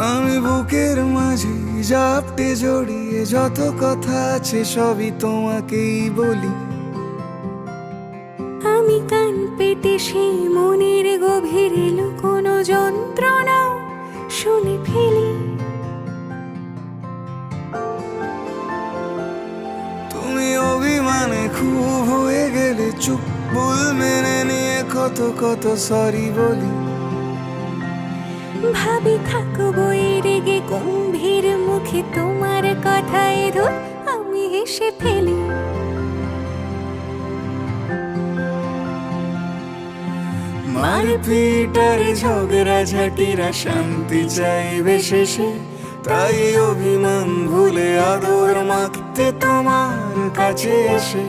আমি বুকের মাঝে জাপটে জড়িয়ে যত কথা আছে সবই তোমাকেই বলি। আমি কান পেতে সেই মনের গভীরে লুকোনো যন্ত্রণা শুনে ফেলি। তুমি অভিমানে খুব হয়ে গেলে চুপ, ভুল মেনে নিয়ে কত কত সরি বলি। ভাবি থাকবো এই রেগে গম্ভীর মুখে তোমার কথায় ধর আমি হেসে ফেলি। মারপিট আর ঝগড়া ঝাঁটিরা শান্তি চাইবে শেষে, তাই অভিমান ভুলে আদর মাখতে তোমার কাছে এসে